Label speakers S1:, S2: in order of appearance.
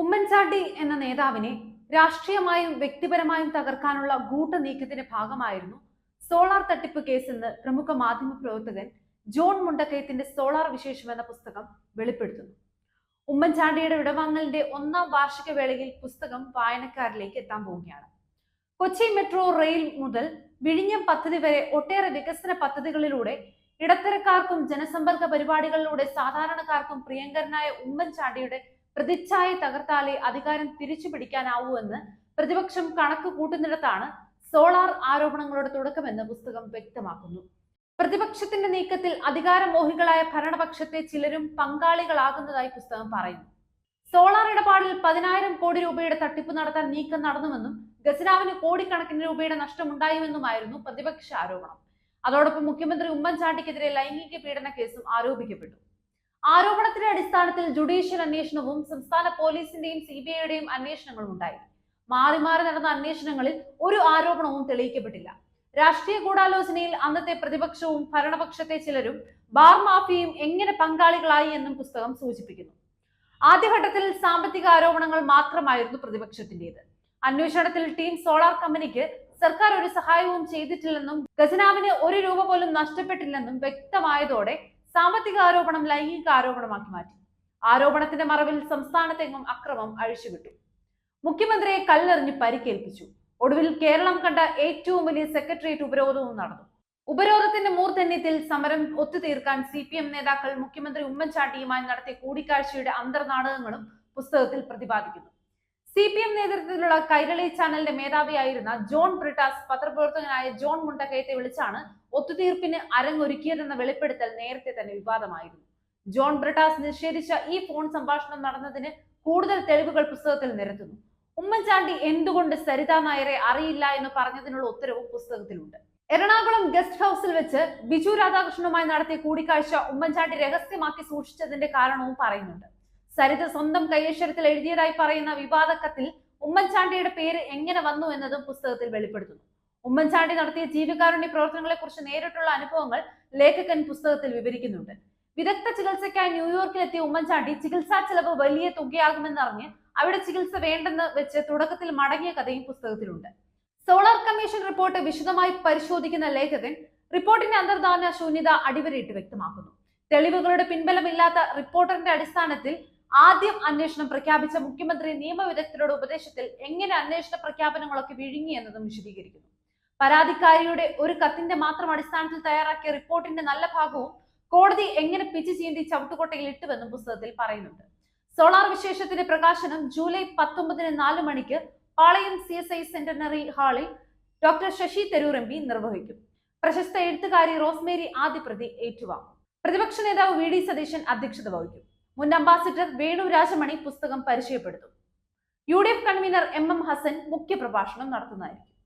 S1: ഉമ്മൻചാണ്ടി എന്ന നേതാവിനെ രാഷ്ട്രീയമായും വ്യക്തിപരമായും തകർക്കാനുള്ള ഗൂഢനീക്കത്തിന്റെ ഭാഗമായിരുന്നു സോളാർ തട്ടിപ്പ് കേസെന്ന് പ്രമുഖ മാധ്യമ പ്രവർത്തകൻ ജോൺ മുണ്ടക്കയത്തിന്റെ സോളാർ വിശേഷം എന്ന പുസ്തകം വെളിപ്പെടുത്തുന്നു. ഉമ്മൻചാണ്ടിയുടെ വിടവാങ്ങലിന്റെ 1ാം വാർഷിക വേളയിൽ പുസ്തകം വായനക്കാരിലേക്ക് എത്താൻ പോവുകയാണ്. കൊച്ചി മെട്രോ റെയിൽ മുതൽ വിഴിഞ്ഞം പദ്ധതി വരെ ഒട്ടേറെ വികസന പദ്ധതികളിലൂടെ ഇടത്തരക്കാർക്കും ജനസമ്പർക്ക പരിപാടികളിലൂടെ സാധാരണക്കാർക്കും പ്രിയങ്കരനായ ഉമ്മൻചാണ്ടിയുടെ പ്രതിച്ഛായ തകർത്താലേ അധികാരം തിരിച്ചു പിടിക്കാനാവൂ എന്ന് പ്രതിപക്ഷം കണക്ക് കൂട്ടുന്നിടത്താണ് സോളാർ ആരോപണങ്ങളുടെ തുടക്കമെന്ന് പുസ്തകം വ്യക്തമാക്കുന്നു. പ്രതിപക്ഷത്തിന്റെ നീക്കത്തിൽ അധികാരമോഹികളായ ഭരണപക്ഷത്തെ ചിലരും പങ്കാളികളാകുന്നതായി പുസ്തകം പറയുന്നു. സോളാർ ഇടപാടിൽ 10,000 കോടി രൂപയുടെ തട്ടിപ്പ് നടത്താൻ നീക്കം നടന്നുവെന്നും ഖജനാവിന് കോടിക്കണക്കിന് രൂപയുടെ നഷ്ടമുണ്ടായുമെന്നുമായിരുന്നു പ്രതിപക്ഷ ആരോപണം. അതോടൊപ്പം മുഖ്യമന്ത്രി ഉമ്മൻചാണ്ടിക്കെതിരെ ലൈംഗിക പീഡന കേസും ആരോപിക്കപ്പെട്ടു. ആരോപണത്തിന്റെ അടിസ്ഥാനത്തിൽ ജുഡീഷ്യൽ അന്വേഷണവും സംസ്ഥാന പോലീസിന്റെയും CBIയുടെയും അന്വേഷണങ്ങളും ഉണ്ടായി. മാറി മാറി നടന്ന അന്വേഷണങ്ങളിൽ ഒരു ആരോപണവും തെളിയിക്കപ്പെട്ടില്ല. രാഷ്ട്രീയ ഗൂഢാലോചനയിൽ അന്നത്തെ പ്രതിപക്ഷവും ഭരണപക്ഷത്തെ ചിലരും ബാർ മാഫിയയും എങ്ങനെ പങ്കാളികളായി എന്നും പുസ്തകം സൂചിപ്പിക്കുന്നു. ആദ്യഘട്ടത്തിൽ സാമ്പത്തിക ആരോപണങ്ങൾ മാത്രമായിരുന്നു പ്രതിപക്ഷത്തിന്റേത്. അന്വേഷണത്തിൽ ടീം സോളാർ കമ്പനിക്ക് സർക്കാർ ഒരു സഹായവും ചെയ്തിട്ടില്ലെന്നും ഖജനാവിന് 1 രൂപ പോലും നഷ്ടപ്പെട്ടില്ലെന്നും വ്യക്തമായതോടെ സാമ്പത്തിക ആരോപണം ലൈംഗിക ആരോപണമാക്കി മാറ്റി. ആരോപണത്തിന്റെ മറവിൽ സംസ്ഥാനത്തെങ്ങും അക്രമം അഴിച്ചുവിട്ടു. മുഖ്യമന്ത്രിയെ കല്ലെറിഞ്ഞ് പരിക്കേൽപ്പിച്ചു. ഒടുവിൽ കേരളം കണ്ട ഏറ്റവും വലിയ സെക്രട്ടേറിയറ്റ് ഉപരോധവും നടന്നു. ഉപരോധത്തിന്റെ മൂർധന്യത്തിൽ സമരം ഒത്തുതീർക്കാൻ CPM നേതാക്കൾ മുഖ്യമന്ത്രി ഉമ്മൻചാണ്ടിയുമായി നടത്തിയ കൂടിക്കാഴ്ചയുടെ അന്തർനാടകങ്ങളും പുസ്തകത്തിൽ പ്രതിപാദിക്കുന്നു. CPM നേതൃത്വത്തിലുള്ള കൈരളി ചാനലിന്റെ മേധാവിയായിരുന്ന ജോൺ ബ്രിട്ടാസ് പത്രപ്രവർത്തകനായ ജോൺ മുണ്ടക്കയത്തെ വിളിച്ചാണ് ഒത്തുതീർപ്പിന് അരങ്ങൊരുക്കിയതെന്ന വെളിപ്പെടുത്തൽ നേരത്തെ തന്നെ വിവാദമായിരുന്നു. ജോൺ ബ്രിട്ടാസ് നിഷേധിച്ച ഈ ഫോൺ സംഭാഷണം നടന്നതിന് കൂടുതൽ തെളിവുകൾ പുസ്തകത്തിൽ നിരത്തുന്നു. ഉമ്മൻചാണ്ടി എന്തുകൊണ്ട് സരിതാ നായരെ അറിയില്ല എന്ന് പറഞ്ഞതിനുള്ള ഉത്തരവും പുസ്തകത്തിലുണ്ട്. എറണാകുളം ഗസ്റ്റ് ഹൌസിൽ വെച്ച് ബിജു രാധാകൃഷ്ണനുമായി നടത്തിയ കൂടിക്കാഴ്ച ഉമ്മൻചാണ്ടി രഹസ്യമാക്കി സൂക്ഷിച്ചതിന്റെ കാരണവും പറയുന്നുണ്ട്. സരിത സ്വന്തം കൈയക്ഷരത്തിൽ എഴുതിയതായി പറയുന്ന വിവാദ കത്തിൽ ഉമ്മൻചാണ്ടിയുടെ പേര് എങ്ങനെ വന്നു എന്നതും പുസ്തകത്തിൽ വെളിപ്പെടുത്തുന്നു. ഉമ്മൻചാണ്ടി നടത്തിയ ജീവകാരുണ്യ പ്രവർത്തനങ്ങളെ കുറിച്ച് നേരിട്ടുള്ള അനുഭവങ്ങൾ ലേഖകൻ പുസ്തകത്തിൽ വിവരിക്കുന്നുണ്ട്. വിദഗ്ധ ചികിത്സയ്ക്കായി ന്യൂയോർക്കിലെത്തിയ ഉമ്മൻചാണ്ടി ചികിത്സാ ചെലവ് വലിയ തുകയാകുമെന്നറിഞ്ഞ് അവിടെ ചികിത്സ വേണ്ടെന്ന് വെച്ച് തുടക്കത്തിൽ മടങ്ങിയ കഥയും പുസ്തകത്തിലുണ്ട്. സോളാർ കമ്മീഷൻ റിപ്പോർട്ട് വിശദമായി പരിശോധിക്കുന്ന ലേഖകൻ റിപ്പോർട്ടിന്റെ അന്തർധാന ശൂന്യത അടിവരയിട്ട് വ്യക്തമാക്കുന്നു. തെളിവുകളുടെ പിൻബലമില്ലാത്ത റിപ്പോർട്ടിന്റെ അടിസ്ഥാനത്തിൽ ആദ്യം അന്വേഷണം പ്രഖ്യാപിച്ച മുഖ്യമന്ത്രി നിയമവിദഗ്ധരുടെ ഉപദേശത്തിൽ എങ്ങനെ അന്വേഷണ പ്രഖ്യാപനങ്ങളൊക്കെ വിഴുങ്ങി എന്നതും വിശദീകരിക്കുന്നു. പരാതിക്കാരിയുടെ ഒരു കത്തിന്റെ മാത്രം അടിസ്ഥാനത്തിൽ തയ്യാറാക്കിയ റിപ്പോർട്ടിന്റെ നല്ല ഭാഗവും കോടതി എങ്ങനെ പിച്ച് ചീന്തി ചവിട്ടുകൊട്ടയിൽ ഇട്ടുവെന്നും പുസ്തകത്തിൽ പറയുന്നുണ്ട്. സോളാർ വിശേഷത്തിന്റെ പ്രകാശനം ജൂലൈ 19 4 മണിക്ക് പാളയം CSI സെന്റിനറി ഹാളിൽ ഡോക്ടർ ശശി തരൂർ MP നിർവഹിക്കും. പ്രശസ്ത എഴുത്തുകാരി റോസ്മേരി ആദ്യ പ്രതി ഏറ്റുവാങ്ങും. പ്രതിപക്ഷ നേതാവ് VD സതീശൻ അധ്യക്ഷത വഹിക്കും. മുൻ അംബാസിഡർ വേണു രാജമണി പുസ്തകം പരിചയപ്പെടുത്തും. UDF കൺവീനർ MM ഹസൻ മുഖ്യപ്രഭാഷണം നടത്തുന്നതായിരിക്കും.